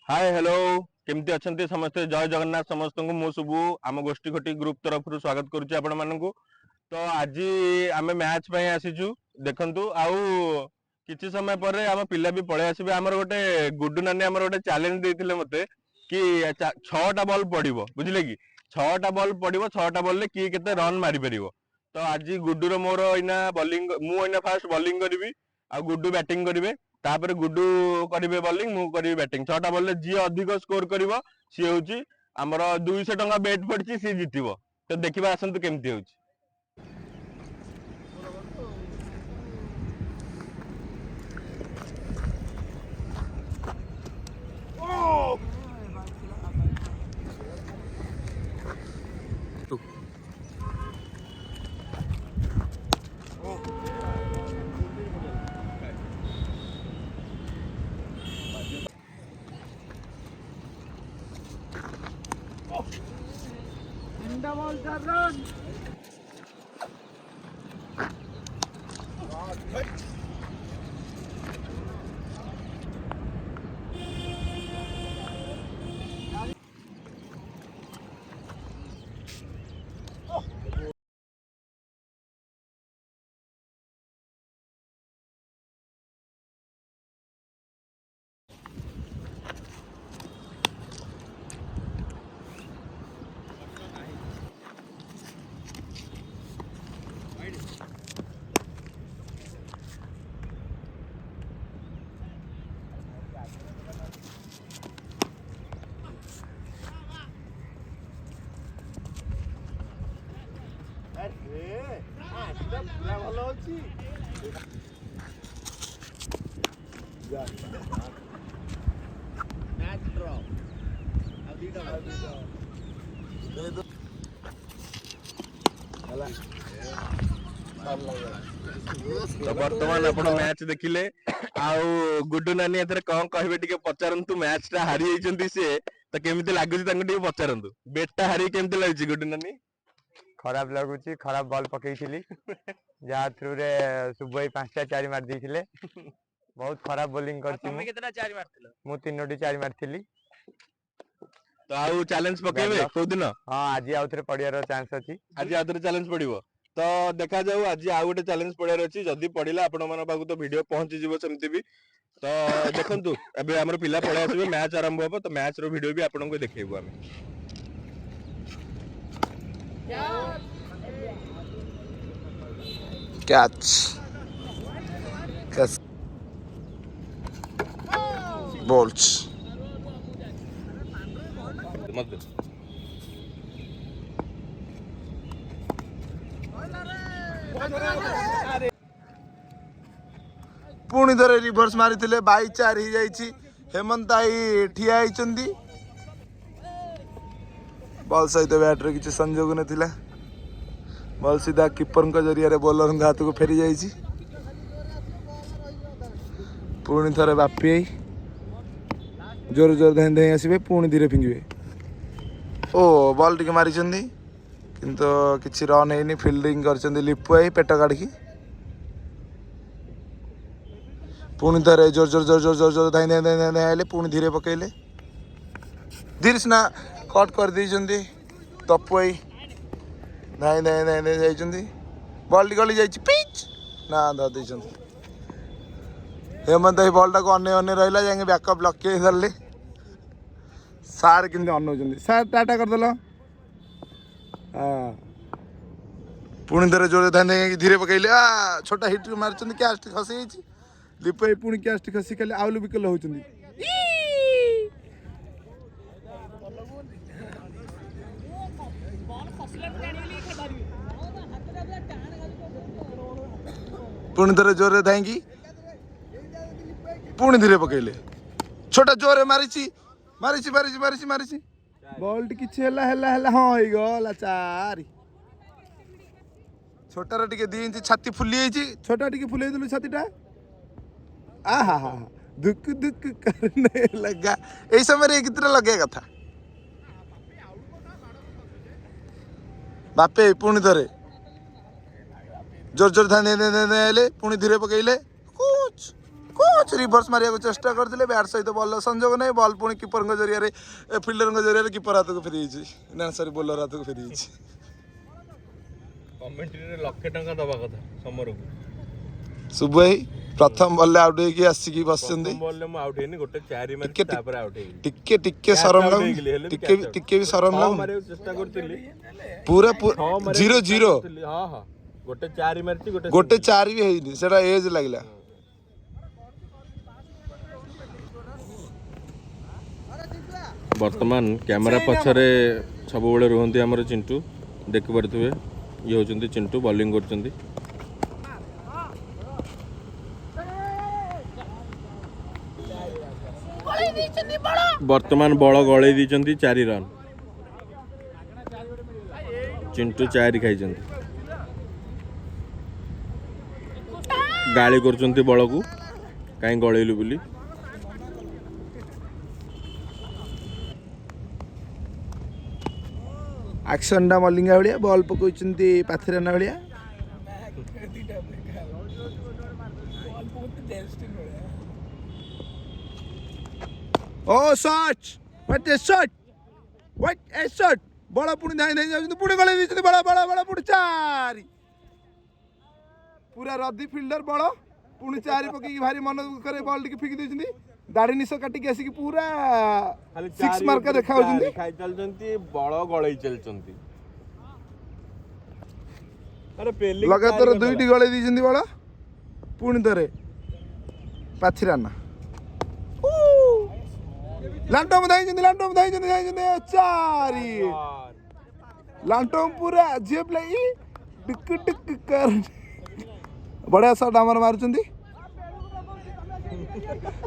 Hi hello केमती अच्छा समस्ते जय जगन्नाथ समस्त को मु शुभु आम गोष्ठी घटी ग्रुप तरफ स्वागत करुच्ची आपण मानू। तो आज आम मैच आसीचु देखंतु आउ किछि समय पर आम पिला भी पळे आसीबे। हमर गोटे गुड्डू नानी हमर गोटे चैलेंज देथिले मते कि 6टा बॉल पड़िबो बुझिले कि 6टा बॉल पड़िबो 6टा बॉल ले की केते रन मारी परिबो। तो आज गुड्डू रो मोर इना बॉलिंग मु इना फास्ट बॉलिंग करबी आ गुड्डू बैटिंग करिवे तापर गुड्डू करिवे बॉलिंग मु करिवे बैटिंग। 6टा बॉल ले जी अधिक स्कोर करिवो सी होउची हमर 200 टंका बेट पड़ची सी जितिबो। तो देखिबा आसंतु केमती होउची। तो बर्तमान आपण मैच देखिले आउ गुड्डू नानी एथरे कौन कहबे टिके पचारंतु मैच टा हारी जाइछंती से तो केमिति लागुची तांको टिके पचारंतु बेट टा हारी केमिति लागुची गुड्डू नानी। खराब लगुची खराब बॉल पकईथिली जहाँ थ्रू रे सुबह 5टा 4 मार देथिले बहुत खराब बॉलिंग करची। तुम कितना 4 मारथिलो? मु 3टी 4 मारथिली। तो आउ चैलेंज पकेबे को दिन? हां आज आउथरे पडियार चांस अछि। आज आउथरे चैलेंज पडिबो तो देखा जाऊ आज आउ गोटे चैलेंज पड़ियार अछि जदी पड़िला आपण मन पाखु तो वीडियो पहुंची जिवो सेमति भी। तो देखंतु एबे हमर पिला पळे आसीबे मैच आरंभ होबो तो मैच रो वीडियो भी आपण को देखेबो हम। कैच बॉल्स पुणी थरे रिवर्स मारी बाई 4 ही जाइछि। हेमंत आई ठिया होइचंदी बॉल सहित बैट रे किछि संयोग नथिला बॉल सीधा कीपर का जरिया रे बॉलर हाथ को फेरी जाइछि। पुणी थरे बापी आई जोर जोर धैन धैन आसबे पुणी धीरे फिंगिबे। ओ बॉल टिके मारी किंतु किछि रन हैनी फील्डिंग करचंदी लिपु आई पेट काढ़ी पुणी थरे जोर जोर जोर जोर जोर जोर धाई धाई धाई धाई आइले पुणी धीरे पकेइले धीरे सिना कट कर देइचंदी तपु आई धाई धाई धाई धाई जाइचंदी बॉल गली जाइछि पिच ना ध देइचंदी। हेमंत बॉल टाक अने अने रहिला जाके बैकअप लके धरले सार किंतु अनौचंदी सार टाटा कर देलो। पुणी थरे जोर धाई धाई धीरे पकेइले छोटा हिट मारचंदी कैच खसी जाइछि लिपाई पुणी कैच खसी खाली आउलु बिकल होचंदी। पुणी थरे जोर धाई पुणी धीरे पकेइले छोटा जोर मारिछि मारिछि मारिछि मारिछि मारिछि बॉल किछि हला हला हला हां होई गला 4 छोटा टिके 2 इंच छाती फुली जाइछि छोटा टिके फुले देलु छातीटा आहा हा दुक दुक करने लगा ए समय रे कितना लगे कथा बापे पुणी थरे जोर जोर धाने पुणी धीरे पकेइले कुछ कुछ रिभर्स मारिया चेष्टा करते बैट सहित बॉल संजोग नहीं बॉल पुणी कीपर जरिए फिल्डर जरिए कीपर हाथ को फेरी ना सॉरी बोलर हाथ को फेरी कमेंट्री लक्षे टंका दबा कथा समर को शुभ भाई प्रथम बॉल आउट होगी आसिकी बसचंदी बॉल में आउट हेनी गोटे 4 मैच तापर आउट हेगी टिके टिके शरम लागु टिके भी शरम लागु मारे चेष्टा करतिली पूरा 0-0 हां हां गोटे 4 मारती गोटे 4 भी हेनी सेटा एज लागला वर्तमान कैमरा पछरे सब बेले रुहंती हमर चिंटू देख परथुवे ये होचंती चिंटू बॉलिंग करचंती वर्तमान बड़ गड़े दी 4 रन चिंटू 4 खाई गाड़ी कर बड़ को कहीं गड़ेलु बोली एक्शन डा मलिंगा भलिया बॉल पकोइचंती पाथिराना भलिया ओ शॉट व्हाट ए शॉट बड़ा पुणी धाई धाई जाउछंती पुणी गळे दिछंती बड़ा बड़ा बड़ा पुणी 4 पूरा रद्दी फिल्डर बड़ा पुणी 4 पकी भारी मन करे बॉल टिके फिकी देछंती दाढ़ी निश काटी के आसी पूरा 6 मार्क देखा होछंती खाई चलचंती बड़ गळे चलचंती अरे पेली लगातार दुईटी गळे दिछंती बड़ा पुणी तरे पाथिराना लांटोम धाई 4 लांटोम पूरा जेब लाई टिक टिक कर बढ़िया शॉट आमर मारुचंती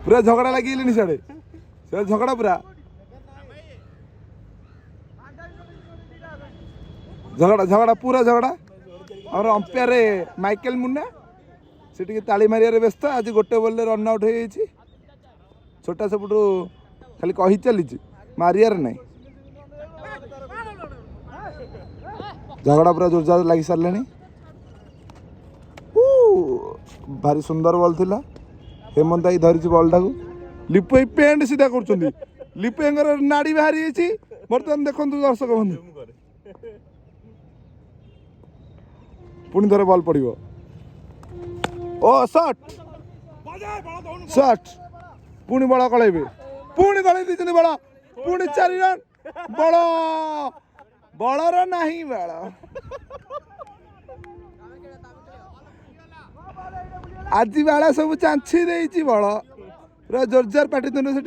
पूरा झगड़ा लगी साढ़े से झगड़ा पूरा झगड़ा पूरा झगड़ा और अंपायर माइकल मुन्ना से ताली मारिया व्यस्त आज गोटे बॉल रन आउट हो छोटा सबुठू खाली कही चली मारियार नहीं झगड़ा पूरा जोरदार लगी सारे भारी सुंदर बॉल थिला हेमंत आई धरी बॉल टाक लिपु पेंट सीधा कर लिपुर नाड़ी बाहरी बर्तमान देखो दर्शक बंधु पुणी थोड़े बॉल पड़ो ओ शॉट पुणी बड़ा कलैबे पुणी गले दी बड़ा पुणी 4 रन बड़ा बड़र नहीं बड़ा आज बेला सब चांछी देती बड़ पूरा जोरजार पाटितुंड से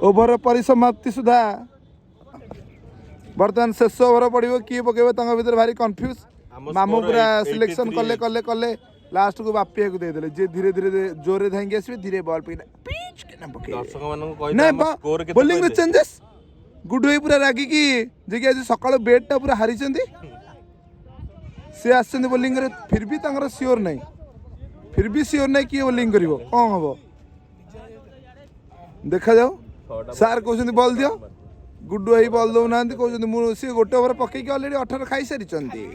ओभर परिसमाप्ति सुधा बर्तमान शेष ओभर पड़ो किए पकेबे भर भारी कन्फ्यूज मामू पूरा सिलेक्शन कले कले कले लास्ट को बापिया को देदेले जे धीरे धीरे जोरे धाइंगे आसबे धीरे बॉल पे पिच के ना पके दर्शक मानन कहि हम स्कोर के बॉलिंग में चेंजेस गुड भाई पूरा रागी की जे कि आज सकाळ बैट टा पूरा हारी चंदी से आछंदी बॉलिंग रे फिर भी तांगर श्योर नहीं कि बॉलिंग करिवो कोन हबो देखा जाओ सार कहउछंदी बॉल दियो गुड भाई बॉल दो ना कहउछंदी मु से गोटे ओवर पके के ऑलरेडी 18 खाई सारी चंदी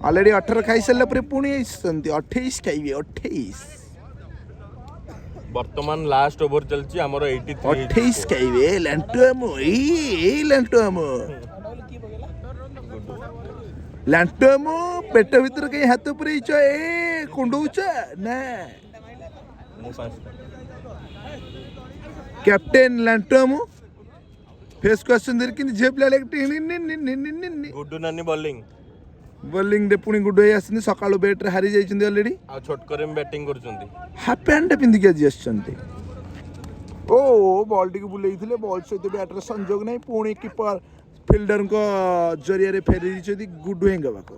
ऑलरेडी 18 खाई सारले पर पुणी 28 खाइबे 28 वर्तमान लास्ट ओवर चलची हमर 28 खाइबे लांटोमो पेट भीतर कहीं हाथ पुरेइछ ए कुंडौछ ना कैप्टेन लांटोमो फेस क्वेश्चन देर कि जेब ले गुड्डू नानी बॉलिंग रे पुणी गुड आसनी सकाळ बैट रे हारी जाइछन्ती ऑलरेडी आ छोटकर में बैटिंग करछन्ती हाफ पैंट पिंधि के आछन्ती ओ बॉल टी बुलेइथिले बॉल सहित बैट रे संजोग नहीं पुणी कीपर फिल्डर को जरिया रे फेरी दिछथि गुड हेंगा बाको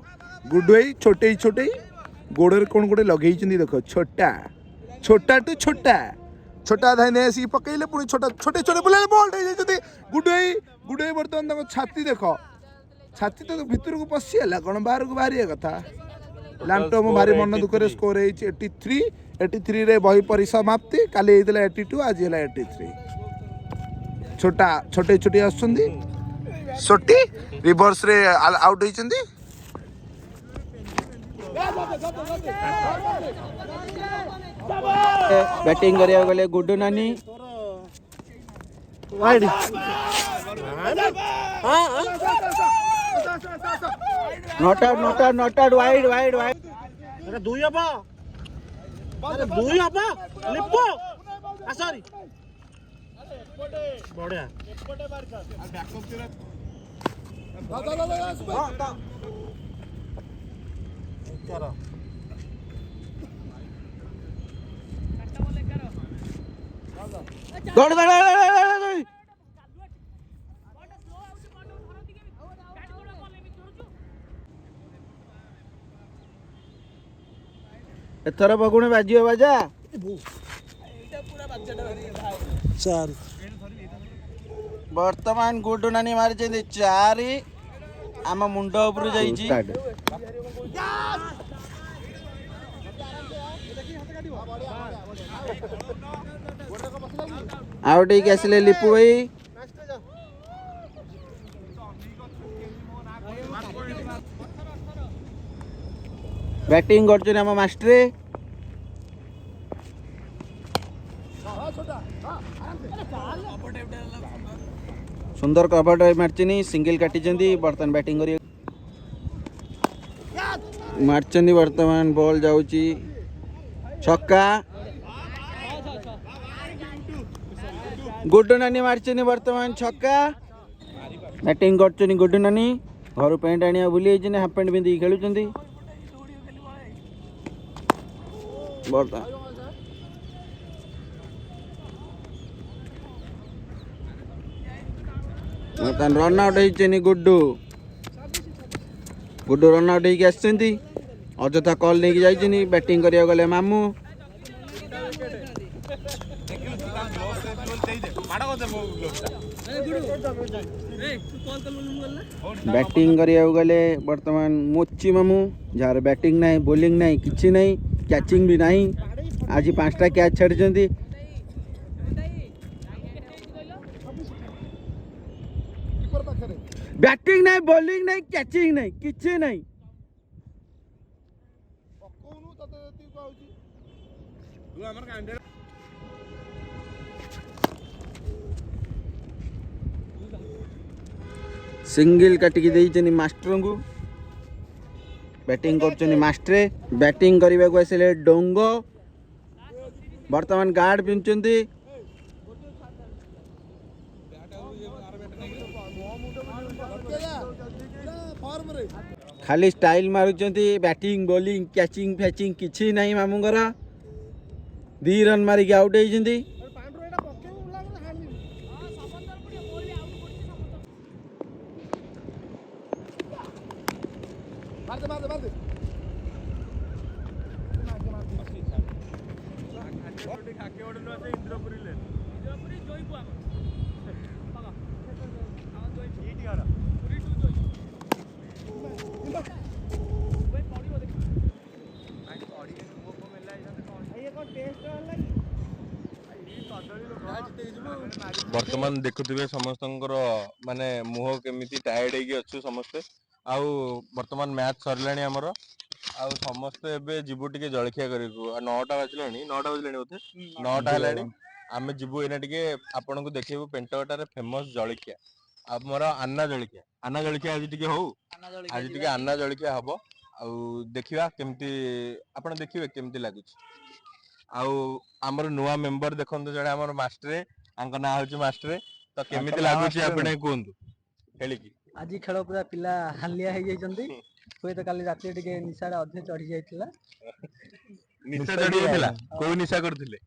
गुड हे छोटे गोड़र कोन गोटे लगेइ छन्ती देखो छोटा टू छोटा धाई ने सी पकेइले पुणी छोटे बुले बॉल दे जाइछथि गुड हे बर्तमान तको छाती देखो छाती तो भीतर को पशिला कौन बाहर को बाहरी कथा लैपटॉप भारी मन दुख स्कोर 83 रे बही परिसमाप्ति काली हेतला 82 आज हेला 83 छोटे आछंदी सोटी रिवर्स रे आउट होइछंदी बैटिंग करिया गले गुड्डू नानी wide not out wide wide wide अरे दुई हबा लिपो सॉरी बढिया दौड़ दौड़ एथर बगुणे बाजियो बाजा चार वर्तमान गुड्डू नानी मारी चारि आम मुंड उपरु जाइछि आउट ही आसिले लिपू भाई बैटिंग करछन हम मास्टर सुंदर कवर मार्चिनी सिंगल काटिचंदी बर्तमान बैटिंग करी मार्चंदी वर्तमान बॉल जाउची छक्का गुड्डू नानी मार्चंदी वर्तमान छक्का बैटिंग करछनी गुड्डू नानी घर पैंट आनिया भूली जाइछनी हाफ पैंट पिंधि खेलुचंदी ବର୍ତ୍ତମାନ ରନ୍ ଆଉଟ୍ ହେଇଛନ୍ତି ଗୁଡ୍ଡୁ ରନ୍ ଆଉଟ୍ ହେଇକି ଆସିଛନ୍ତି ଅଯଥା କଲ୍ ନେଇକି ଯାଇଛନ୍ତି ବ୍ୟାଟିଂ କରିବାକୁ ଗଲେ ମାମୁଁ ବ୍ୟାଟିଂ କରିବାକୁ ଗଲେ ବର୍ତ୍ତମାନ ମୋଚି ମାମୁଁ ଯାହାର ବ୍ୟାଟିଂ ନାହିଁ ବୋଲିଂ ନାହିଁ କିଛି ନାହିଁ କ୍ୟାଚିଂ ବି ନାହିଁ ଆଜି 5ଟା କ୍ୟାଚ୍ ଛାଡ଼ିଛନ୍ତି बैटिंग नहीं बॉलिंग नहीं कैचिंग नहीं किसी नहीं सिंगल काटिकी देइछनी मास्टर को बैटिंग करछनी मास्टर बैटिंग करबा को आसिले डोंगो वर्तमान गार्ड पिंचंती खाली स्टाइल मारुचंती बैटिंग बॉलिंग कैचिंग फैचिंग किछि नहीं मामुंगर 2 रन मारिक आउट होइछंती वर्तमान देखुथिबे समस्तंकर माने मुह केमिति टायर्ड हेगी अच्छु समस्ते आउ वर्तमान मैच सरलाणी हमर आउ समस्ते एबे जिबु टिके जळखिया करिकु 9टा बाजलाणी बोथे 9टा हलाणी आमे जिबु एना टिके आपन को देखिबु पेंटोटारे फेमस जळखिया हमर अन्ना जळखिया आज टिके हो आज टिके अन्ना जळखिया हबो आउ देखिबा केमिति आपन देखिबे केमिति लागुची आउ हमर नुवा मेंबर देखंतु जणे हमर मास्टर आंक ना होची मास्टर तो केमिति लागुची आपने कोंतु खेलिकी आज खेल पूरा पिला हालिया हो जाइछंती हुए तो काली रात टिके निशाडा अधे चढ़ी जाइथिला निशा चढ़ी जाइथिला कोइ निशा करथिले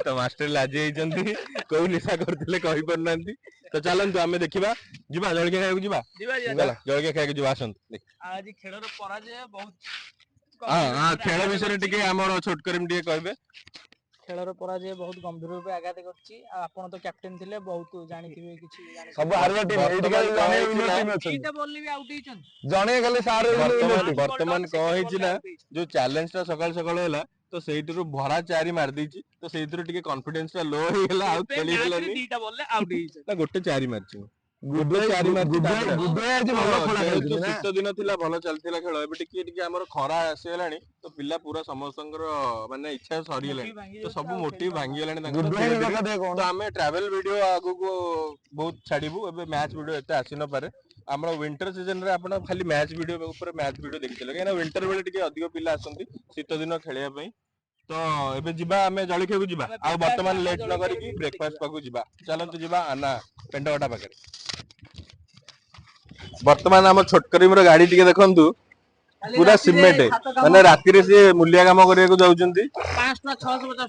तो मास्टर लाजी जाइछंती कोइ निशा करथिले कहि परनांती तो चलंतु आमे देखिबा जिबा जळके खाइबु जिबा चला जळके खाइके जिबा आसंतु आज खेलर पराजय बहुत हां खेल विषय टिके हमर छोट करिम टिके कहबे खेलर पराजय बहुत गंभीर रूप आघात करछि आपण तो कैप्टन थिले बहुत जानिथिबे किछि सब हारवा टीम एटिकल जने विनर टीम अछि एटा बॉल भी आउट हिचन जने खाली सार वर्तमान कह हिची ना जो चैलेंज ता सकाल सकाल होला तो सेइटरु भरा चारि मार देछि तो सेइटरु टिके कॉन्फिडेंस ता लो हे गेला आउट खेली गेलानी दीटा बॉल ले आउट हिचन ना गोटे चारि मारछि ଶୀତ ଦିନ ଥିଲା ଭଲ ଚାଲିଥିଲା ଖେଳ ଏବେ ଟିକେ ଟିକେ ଆମର ଖରା ଆସିଗଲାଣି ତ ପିଲା ପୁରା ସମସ୍ତଙ୍କର ମାନେ ଇଚ୍ଛା ସରିଗଲାଣି ତ ସବୁ ମୋଟିଭ ଭାଙ୍ଗିଗଲାଣି ତାଙ୍କର ତ ଆମେ ଟ୍ରାଭେଲ ଭିଡିଓ ଆଗକୁ ବହୁତ ଛାଡିବୁ ଏବେ ମ୍ୟାଚ୍ ଭିଡିଓ ଏତେ ଆସି ନପାରେ ଆମର ୱିଣ୍ଟର ସିଜନ ରେ ଆପଣ ଖାଲି ମ୍ୟାଚ୍ ଭିଡିଓ ଉପରେ ମ୍ୟାଚ୍ ଭିଡିଓ ଦେଖିଥିଲେ କାହିଁକିନା ୱିଣ୍ଟର ବେଳେ ଟିକେ ଅଧିକ ପିଲା ଆସନ୍ତି ଶୀତ ଦିନ ଖେଳିବା ପାଇଁ ତ ଏବେ ଯିବା ଆମେ ଜଳଖିଆକୁ ଯିବା ଆଉ ବର୍ତ୍ତମାନ ଲେଟ୍ ନ କରିକି ବ୍ରେକଫାଷ୍ଟ ପାଖକୁ ଯିବା ଚାଲନ୍ତୁ ଯିବା ଆନା ପେଣ୍ଟକଟା ପାଖରେ ବର୍ତ୍ତମାନ ଆମ ଛୋଟକରିମର ଗାଡି ଟିକେ ଦେଖନ୍ତୁ ପୁରା ସିମେଣ୍ଟ ମାନେ ରାତିରେ ସିଏ ମୂଲିଆ କାମ କରିବାକୁ ଯାଉଛନ୍ତି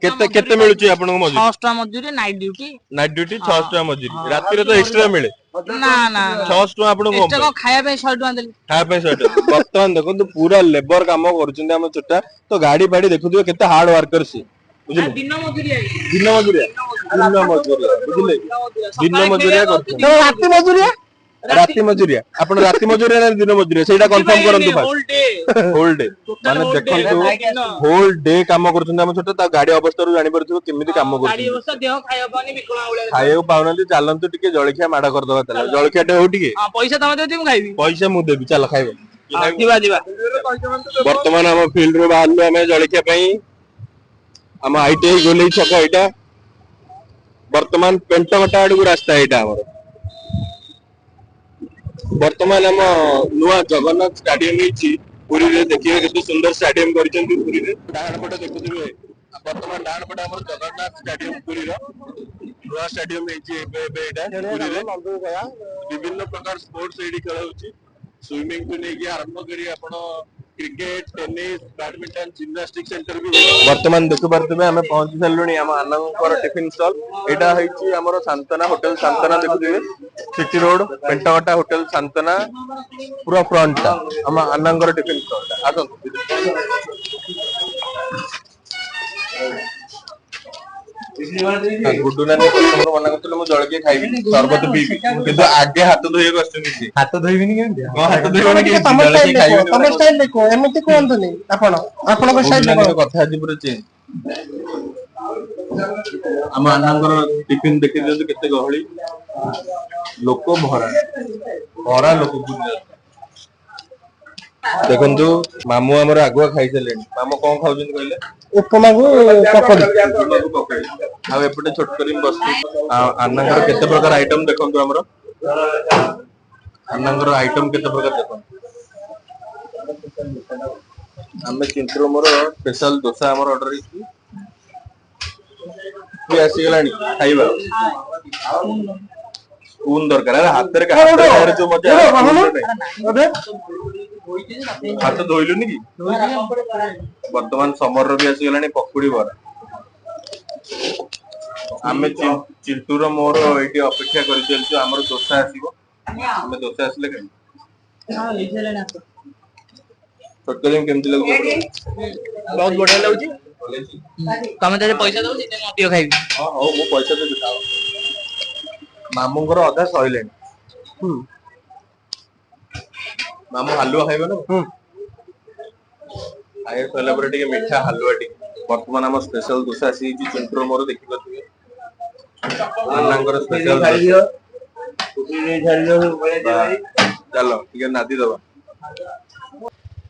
କେତେ କେତେ ମିଳୁଛି ଆପଣଙ୍କୁ ମଜୁରୀ 600 ଟଙ୍କା ମଜୁରୀ ନାଇଟ୍ ଡ୍ୟୁଟି ନାଇଟ୍ ଡ୍ୟୁଟି 600 ଟଙ୍କା ମଜୁରୀ ରାତିରେ ତ ଏକ୍ସଟ୍ରା ମିଳେ ନା 600 ଟଙ୍କା ଆପଣଙ୍କୁ ଏକ୍ସଟ୍ରା କଣ ଖାଇବା ପାଇଁ 100 ଟଙ୍କା ଦେଲି ଖାଇବା ପାଇଁ 100 ଟଙ୍କା ବର୍ତ୍ତମାନ ଦେଖନ୍ତୁ ପୁରା ଲେବର କାମ କରୁଛନ୍ତି ଆମ ଚୋଟା ତ ଗାଡି ଫାଡି ଦେଖୁଥିବେ କେତେ ହାର୍ଡ ୱାର୍କର ସିଏ ବୁଝିଲେ ଦିନ ମଜୁରିଆ ଦିନ ମଜୁରିଆ ବୁଝିଲେ ଦିନ ମଜୁରିଆ କରୁଛନ୍ତି ରାତି ମଜୁରିଆ ରାତି ମଜୁରିଆ ଆପଣ ରାତି ମଜୁରିଆ ନା ଦିନ ମଜୁରିଆ ସେଇଟା କନଫର୍ମ କରନ୍ତୁ ହୋଲ୍ ଡେ ମାନେ ଦେଖନ୍ତୁ ହୋଲ୍ ଡେ କାମ କରୁଛନ୍ତି ଆମ ଛୋଟ ତା ଗାଡି ଅବସ୍ଥାରୁ ଜାଣିପାରୁଥିବ କେମିତି କାମ କରୁଛନ୍ତି ଖାଇବାକୁ ପାଉନାହାନ୍ତି ଚାଲନ୍ତୁ ଟିକେ ଜଳଖିଆ ମାଡ କରିଦବା ତାହେଲେ ଜଳଖିଆ ଟେ ହଉ ଟିକେ ପଇସା ତମେ ଦେବି ମୁଁ ଖାଇବି ପଇସା ମୁଁ ଦେବି ଚାଲ ଖାଇବ ଯିବା ଯିବା ବର୍ତ୍ତମାନ ଆମ ଫିଲ୍ଡ ରୁ ବାହାରିଲୁ ଆମେ ଜଳଖିଆ ପାଇଁ ଆମ ITI ଗୋଲେଇ ଛକ ଏଇଟା ବର୍ତ୍ତମାନ ପେଣ୍ଟକଟା ଆଡକୁ ରାସ୍ତା ଏଇଟା ଆମର ବର୍ତ୍ତମାନ ଆମ ନୂଆ ଜଗନ୍ନାଥ ଷ୍ଟାଡିୟମ ହେଇଛି ପୁରୀରେ ଦେଖିବେ କେତେ ସୁନ୍ଦର ଷ୍ଟାଡିୟମ କରିଛନ୍ତି ପୁରୀରେ ଡାହାଣ ପଟେ ଦେଖୁଥିବେ ବର୍ତ୍ତମାନ ଡାହାଣ ପଟେ ଆମର ଜଗନ୍ନାଥ ଷ୍ଟାଡିୟମ ପୁରୀର ନୂଆ ଷ୍ଟାଡିୟମ ହେଇଛି ଏବେ ଏଇଟା ପୁରୀରେ ବିଭିନ୍ନ ପ୍ରକାର ସ୍ପୋର୍ଟସ ଏଇଠି ଖେଳ ହଉଛି ସୁଇମିଂ ଠୁ ନେଇକି ଆରମ୍ଭ କରି ଆପଣ cricket tennis badminton gymnastic center ବି ବର୍ତ୍ତମାନ ଦେଖିପାରୁଥିବେ ଆମେ ପହଞ୍ଚି ସାରିଲୁଣି ଆମ ଆନନ୍ଦଙ୍କର ଟିଫିନ ଷ୍ଟଲ ଏଇଟା ହେଇଛି ଆମର ଶାନ୍ତନା ହୋଟେଲ ଶାନ୍ତନା ଦେଖୁଥିବେ ସିଟି ରୋଡ ପେଣ୍ଟକଟା ହୋଟେଲ ଶାନ୍ତନା ପୁରା ଫ୍ରଣ୍ଟ ଟା ଆମ ଆନନ୍ଦଙ୍କର ଟିଫିନ ଷ୍ଟଲ ଟା ଆସନ୍ତୁ ଗୁଡୁ ନାନୀ କଷ୍ଟମର ମନା କରୁଥିଲେ ମୁଁ ଜଳଖିଆ ଖାଇବିନି ସରବତ ପିଇବି କିନ୍ତୁ ଆଗେ ହାତ ଧୋଇବାକୁ ଆସିଛନ୍ତି ସିଏ ହାତ ଧୋଇବିନି କେମିତି ହାତ ଧୋଇବନି କେମିତି ଜଳଖିଆ ଖାଇବିନି ଏମିତି କୁହନ୍ତୁନି ଆପଣ ଆପଣଙ୍କ ଷ୍ଟାଇଲ କଥା ଆଜି ପୁରା ଚେଞ୍ଜ ଆମ ଆନନ୍ଦଙ୍କର ଟିଫିନ ଦେଖି ଦିଅନ୍ତୁ କେତେ ଗହଳି ଲୋକ ଭରା ଭରା ଲୋକ ଦେଖନ୍ତୁ ମାମୁଁ ଆମର ଆଗୁଆ ଖାଇସାରିଲେଣି ମାମୁଁ କଣ ଖାଉଛନ୍ତି କହିଲେ ଉପମାକୁ ପକୋଡି ଆଉ ଏପଟେ ଛୋଟ କରି ବସିଛି ଆଉ ଆନନ୍ଦଙ୍କର କେତେ ପ୍ରକାର ଆଇଟମ ଦେଖନ୍ତୁ ଆମର ଆନନ୍ଦଙ୍କର ଆଇଟମ କେତେ ପ୍ରକାର ଦେଖନ୍ତୁ ଆମେ ଚିନ୍ତ୍ରୁ ମୋର ସ୍ପେଶାଲ ଦୋସା ଆମର ଅର୍ଡର ହେଇଛି ଆସିଗଲାଣି ଖାଇବା ସ୍ପୁନ ଦରକାର ହାତରେ ଖାଇବାରେ ଯୋଉ ମଜା ହାତ ଧୋଇଲୁନି କି ବର୍ତ୍ତମାନ ସମରର ବି ଆସିଗଲାଣି ପକୁଡି ବରା ଆମେ ଚିଣ୍ଟୁର ମୋର ଏଇଠି ଅପେକ୍ଷା କରିଚାଲିଛୁ ଆମର ଦୋସା ଆସିବ ଆମେ ଦୋସା ଆସିଲେ ଖାଇବୁ କେମିତି ଲାଗୁଛି ବହୁତ ବଢିଆ ଲାଗୁଛି ତମେ ଯଦି ପଇସା ଦଉଛି ଅଧିକ ଖାଇବି ହଁ ହଉ ମୁଁ ପଇସା ଦେବି ମାମୁଁଙ୍କର ଅଧା ସଇଲେଣି ମାମୁଁ ହାଲୁଆ ଖାଇବେ ନା ଖାଇବା ସରିଲା ପରେ ଟିକେ ମିଠା ହାଲୁଆ ଟିକେ ବର୍ତ୍ତମାନ ଆମ ସ୍ପେଶାଲ ଦୋସା ଆସିଯାଇଛି ଚିଣ୍ଟୁର ମୋର ଦେଖିପାରୁଥିବେ ଆନ୍ନାଙ୍କର ସ୍ପେଶାଲ ଚାଲ ଟିକେ ନାଦି ଦବା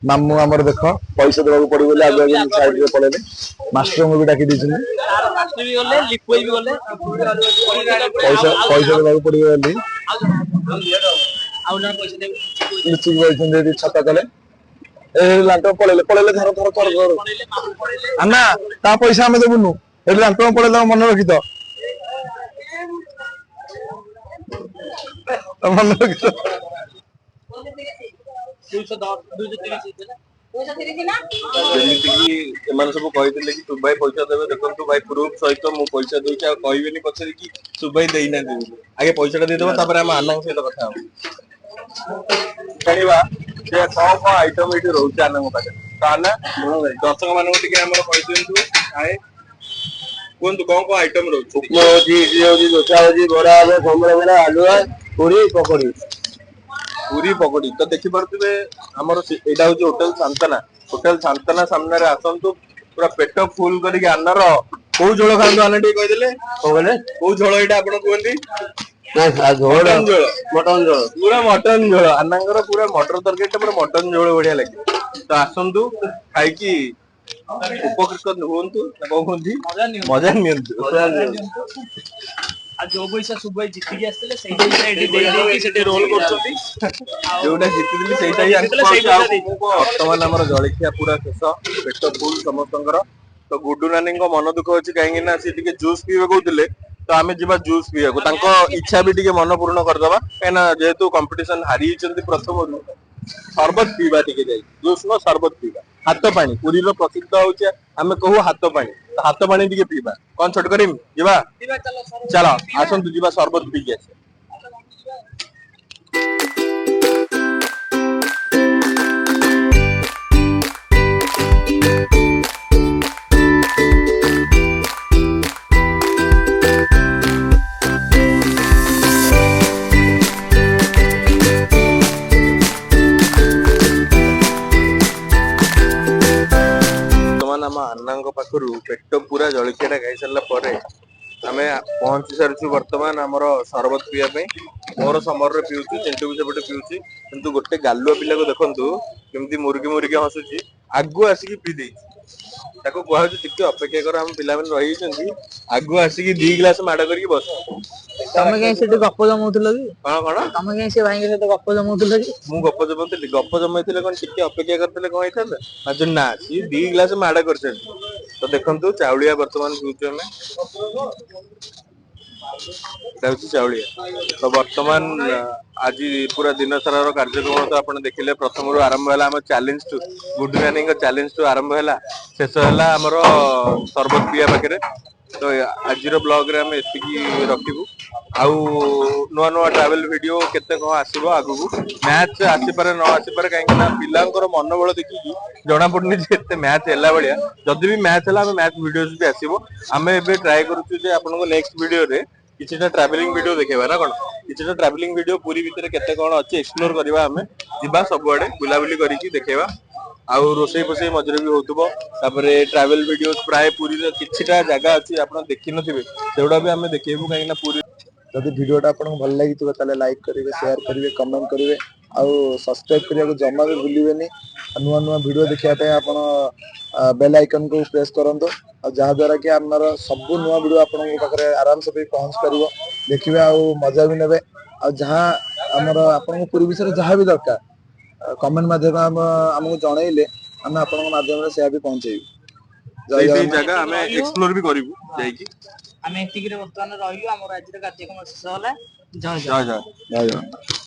ମାମୁଁ ଆମର ଦେଖ ପଇସା ଦେବାକୁ ପଡିବ ବୋଲି ଆଗ ଆଗ ସାଇଡରେ ପଳେଇଲେ ମାଷ୍ଟରଙ୍କୁ ବି ଡାକି ଦେଇଛନ୍ତି ପଇସା ଦେବାକୁ ପଡିବ ବୋଲି ଲୁଚିକି ବଇଛନ୍ତି ଏଠି ଛତା ତଳେ ଏ ଲାଣ୍ଟ ପଳେଇଲେ ଥର ଆନା ତା ପଇସା ଆମେ ଦେବୁନୁ ଏଠି ଲାଣ୍ଟ ପଳେଇଲେ ମନେ ରଖିଥ ମନେ ରଖିଥ ଯେମିତିକି ସେମାନେ ସବୁ କହିଥିଲେ କି ସୁବାଇ ପଇସା ଦେବେ ଦେଖନ୍ତୁ ଭାଇ ପ୍ରୁଫ ସହିତ ମୁଁ ପଇସା ଦଉଛି ଆଉ କହିବେନି ପଛରେ କି ସୁବାଇ ଦେଇନାହାନ୍ତି ଆଗେ ପଇସାଟା ଦେଇଦେବ ତାପରେ ଆମ ଆନନ୍ଦ ସହିତ କଥା ହବ ଜାଣିବା ଯେ କଣ କଣ ଆଇଟମ ଏଇଠି ରହୁଛି ଆନନ୍ଦ ପାଖରେ ତ ଆନା ଦର୍ଶକ ମାନଙ୍କୁ ଟିକେ ଆମର କହିଦିଅନ୍ତୁ କୁହନ୍ତୁ କଣ କଣ ଆଇଟମ ରହୁଛି ଉପମା ହଉଛି ଇଡଲି ହଉଛି ଦୋସା ହଉଛି ବରା ହବ ସମ୍ବର ବରା ହାଲୁଆ ପୁରୀ ପକୋଡି ତ ଦେଖିପାରୁଥିବେ ଆମର ଏଇଟା ହଉଛି ହୋଟେଲ ଶାନ୍ତନା ସାମ୍ନାରେ ଆସନ୍ତୁ ପୁରା ପେଟ ଫୁଲ କରିକି ଆନାର କୋଉ ଝୋଳ ଖାଆନ୍ତୁ ଆନା ଟିକେ କହିଦେଲେ କଣ କହିଲେ କୋଉ ଝୋଳ ଏଇଟା ଆପଣ କୁହନ୍ତି ମଟନ ଝୋଳ ପୁରା ମଟନ ଝୋଳ ଆନାଙ୍କର ପୁରା ମଟର ତରକାରୀ ଟା ପୁରା ମଟନ ଝୋଳ ବଢିଆ ଲାଗେ। ତ ଆସନ୍ତୁ ଖାଇକି ଉପକୃତ ହୁଅନ୍ତୁ ନା କଣ କୁହନ୍ତି ମଜା ନିଅନ୍ତୁ। ଆଉ ଯୋଉ ପଇସା ସୁବାଇ ଜିତିକି ଆସିଥିଲେ ସେଇ ପଇସା ଏଠି ଦେଇକି ସେଠି ରୋଲ କରୁଛନ୍ତି। ଯୋଉଟା ଜିତିଥିଲି ସେଇଟା ହିଁ ଆଙ୍କୁ ପାଉଛି। ଆଉ ବର୍ତ୍ତମାନ ଆମର ଜଳଖିଆ ପୁରା ଶେଷ, ପେଟ ଫୁଲ ସମସ୍ତଙ୍କର। ତ ଗୁଡୁ ନାନୀଙ୍କ ମନ ଦୁଃଖ ଅଛି କାହିଁକି ନା ସେ ଟିକେ ଜୁସ୍ ପିଇବେ କହୁଥିଲେ। ତ ଆମେ ଯିବା ଜୁସ୍ ପିଇବାକୁ, ତାଙ୍କ ଇଚ୍ଛା ବି ଟିକେ ମନ ପୂର୍ଣ୍ଣ କରିଦବା କାହିଁକିନା ଯେହେତୁ କମ୍ପିଟିସନ ହାରିଯାଇଛନ୍ତି ପ୍ରଥମରୁ। ସରବତ ପିଇବା ଟିକେ ଯାଇ, ଜୁସ୍ ନୁହଁ ସରବତ ପିଇବା। ହାତ ପାଣି ପୁରୀର ପ୍ରସିଦ୍ଧ ହଉଛି ଆମେ କହୁ ହାତ ପାଣି, ହାତ ପାଣି ଟିକେ ପିଇବା। କଣ ଛୋଟ କରିମି ଯିବା ଚାଲ ଆସନ୍ତୁ ଯିବା ସରବତ ପିଇକି ଆସିବା। ଆମ ଆନାଙ୍କ ପାଖରୁ ପେଟ ପୁରା ଜଳଖିଆ ଟା ଖାଇ ସାରିଲା ପରେ ଆମେ ପହଞ୍ଚି ସାରିଛୁ ବର୍ତ୍ତମାନ ଆମର ସରବତ ପିଇବା ପାଇଁ। ମୋର ସମରରେ ପିଉଛି, ଚିଣ୍ଟୁ ବି ସେପଟେ ପିଉଛି, କିନ୍ତୁ ଗୋଟେ ଗାଲୁଆ ପିଲାକୁ ଦେଖନ୍ତୁ କେମିତି ମୁରୁକି ହସୁଛି, ଆଗୁ ଆସିକି ପିଇ ଦେଇଛି। ତାକୁ କୁହାଯାଉଛି ଟିକେ ଅପେକ୍ଷା କର, ଆମ ପିଲାମାନେ ରହିଯାଇଛନ୍ତି, ଆଗୁ ଆସିକି 2 ଗ୍ଲାସ ମାଡ କରିକି ବସ। ତମେ କାହିଁ ସେଠି ଗପ ଜମଉଥିଲ କି? କଣ ତମେ କାହିଁ ସେ ଭାଇଙ୍କ ସହିତ ଗପ ଜମଉଥିଲ କି? ମୁଁ ଗପ ଜମଉଥିଲି? ଗପ ଜମେଇଥିଲେ କଣ ଟିକେ ଅପେକ୍ଷା କରିଥିଲେ କଣ ହେଇଥାନ୍ତା? ନା ସିଏ 2 ଗ୍ଲାସ ମାଡ କରିଛନ୍ତି। ତ ଦେଖନ୍ତୁ ଚାଉଳିଆ ବର୍ତ୍ତମାନ ପିଉଛୁ ଆମେ, ଏଟା ହଉଛି ଚାଉଳିଆ। ତ ବର୍ତ୍ତମାନ ଆଜି ପୁରା ଦିନ ସାରାର କାର୍ଯ୍ୟକ୍ରମ ତ ଆପଣ ଦେଖିଲେ, ପ୍ରଥମରୁ ଆରମ୍ଭ ହେଲା ଆମ ଚ୍ୟାଲେଞ୍ଜ ଟୁ, ଗୁଡୁ ନାନୀଙ୍କ ଚ୍ୟାଲେଞ୍ଜ ଟୁ ଆରମ୍ଭ ହେଲା, ଶେଷ ହେଲା ଆମର ସରବତ ପିଇବା ପାଖରେ। ତ ଆଜିର ବ୍ଲଗ ରେ ଆମେ ଏତିକି ରଖିବୁ। ଆଉ ନୂଆ ଟ୍ରାଭେଲ ଭିଡିଓ କେତେ କଣ ଆସିବ ଆଗକୁ। ମ୍ୟାଚ ଆସିପାରେ ନ ଆସିପାରେ, କାହିଁକି ନା ପିଲାଙ୍କର ମନୋବଳ ଦେଖିକି ଜଣା ପଡୁନି ଯେ ଏତେ ମ୍ୟାଚ ହେଲା ଭଳିଆ। ଯଦି ବି ମ୍ୟାଚ ହେଲା ଆମେ ମ୍ୟାଚ ଭିଡିଓ ବି ଆସିବ। ଆମେ ଏବେ ଟ୍ରାଏ କରୁଛୁ ଯେ ଆପଣଙ୍କୁ ନେକ୍ସଟ ଭିଡିଓରେ କିଛିଟା ଟ୍ରାଭେଲିଂ ଭିଡିଓ ଦେଖେଇବା ନା କଣ, କିଛିଟା ଟ୍ରାଭେଲିଂ ଭିଡିଓ ପୁରୀ ଭିତରେ କେତେ କଣ ଅଛି ଏକ୍ସପ୍ଲୋର କରିବା। ଆମେ ଯିବା ସବୁଆଡେ ବୁଲାବୁଲି କରିକି ଦେଖେଇବା। ଆଉ ରୋଷେଇ ଫୋଷେଇ ମଝିରେ ବି ହଉଥିବ। ତାପରେ ଟ୍ରାଭେଲ ଭିଡିଓ ପ୍ରାୟ ପୁରୀର କିଛିଟା ଜାଗା ଅଛି ଆପଣ ଦେଖିନଥିବେ, ସେଗୁଡା ବି ଆମେ ଦେଖେଇବୁ। କାହିଁକି ନା ପୁରୀ ଯଦି ଭିଡିଓଟା ଆପଣଙ୍କୁ ଭଲ ଲାଗିଥିବ ତାହେଲେ ଲାଇକ୍ କରିବେ, ସେୟାର କରିବେ, କମେଣ୍ଟ କରିବେ, ଆଉ ସବସ୍କ୍ରାଇବ କରିବାକୁ ଜମା ବି ଭୁଲିବେନି। ନୂଆ ଭିଡିଓ ଦେଖିବା ପାଇଁ ଆପଣ ବେଲ ଆଇକନକୁ ପ୍ରେସ୍ କରନ୍ତୁ, ଆଉ ଯାହା ଦ୍ୱାରା କି ଆମର ସବୁ ନୂଆ ଭିଡିଓ ଆପଣଙ୍କ ପାଖରେ ଆରାମସେ ବି ପହଞ୍ଚି ପାରିବ। ଦେଖିବେ ଆଉ ମଜା ବି ନେବେ। ଆଉ ଯାହା ଆମର ଆପଣଙ୍କ ପୁରୀ ବିଷୟରେ ଯାହା ବି ଦରକାର କମେଣ୍ଟ ମାଧ୍ୟମରେ ଆମକୁ ଜଣେଇଲେ ଆମେ ଆପଣଙ୍କ ମାଧ୍ୟମରେ ସେୟା ବି ପହଞ୍ଚେଇବୁ। ଜୟ ସେଇ ଜଗନ୍ନାଥ। ଜାଗା ଆମେ ଏକ୍ସପ୍ଲୋର ବି କରିବୁ ଯାଇକି। ଆମେ ଏତିକିରେ ବର୍ତ୍ତମାନ ରହିଲୁ, ଆମର ଆଜିର କାର୍ଯ୍ୟକ୍ରମ ଶେଷ ହେଲା। ଜୟ ଜୟ ଜଗନ୍ନାଥ। ଜଗନ୍ନାଥ। ଜୟ ଜଗନ୍ନାଥ।